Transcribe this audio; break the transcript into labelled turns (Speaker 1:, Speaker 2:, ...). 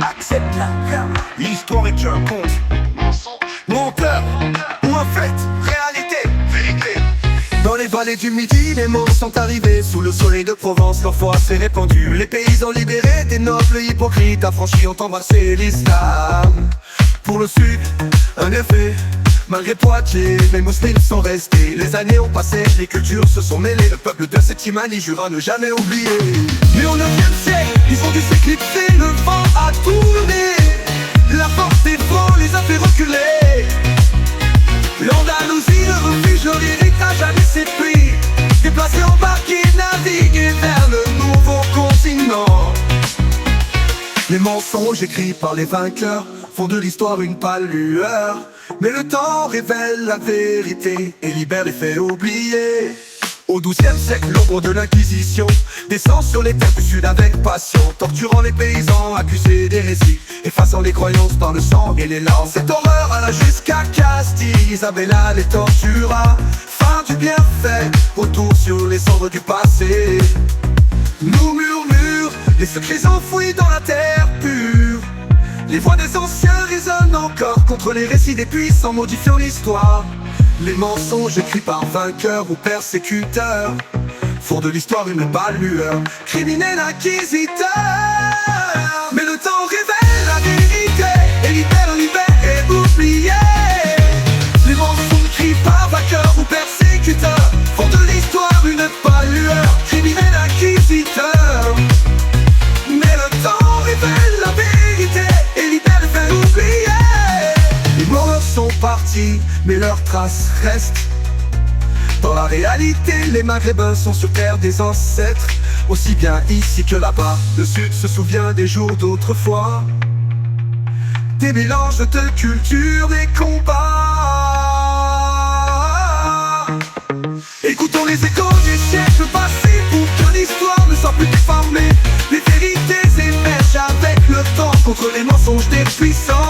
Speaker 1: Accepte-la, l'histoire est un conte. Menteur ou un fait, réalité, vérité. Dans les vallées du Midi, les mots sont arrivés. Sous le soleil de Provence, leur foi s'est répandue. Les paysans libérés, des nobles hypocrites affranchis ont embrassé l'islam. Pour le sud, un effet. Malgré Poitiers, les musulmans sont restés. Les années ont passé, les cultures se sont mêlées. Le peuple de Septimanie jura ne jamais oublier. Mais au 9e siècle, ils ont dû s'éclipser. Le vent a tourné, la force des vents les a fait reculer. L'Andalousie, le refuge, leur héritage a laissé pris. Déplacés, embarqués, navigués vers le nouveau continent. Les mensonges écrits par les vainqueurs font de l'histoire une pâle lueur. Mais le temps révèle la vérité et libère les faits oubliés. Au 12e siècle, l'ombre de l'Inquisition descend sur les terres du Sud avec passion, torturant les paysans accusés d'hérésie, effaçant les croyances par le sang et les larmes. Cette horreur alla jusqu'à Castille, Isabella les tortura. Fin du bienfait, retour sur les cendres du passé. Nous murmurent les secrets enfouis dans la terre pure. Les voix des anciens résonnent encore contre les récits des puissants modifiant l'histoire. Les mensonges écrits par vainqueurs ou persécuteurs font de l'histoire une pâle lueur. Criminels inquisiteurs. Mais le temps révèle la vérité et libère et oublié. Les mensonges écrits par vainqueurs ou persécuteurs font de l'histoire une pâle lueur. Criminels inquisiteurs. Mais le temps révèle la vérité et libère et fait oublier. Les morts sont partis, mais leurs traces restent. Dans la réalité, les Maghrébins sont sur terre des ancêtres. Aussi bien ici que là-bas, le Sud se souvient des jours d'autrefois. Des mélanges de cultures et combats. Écoutons les échos du siècle passé pour que l'histoire ne soit plus déformée. Les vérités émergent avec le temps contre les mensonges des puissants.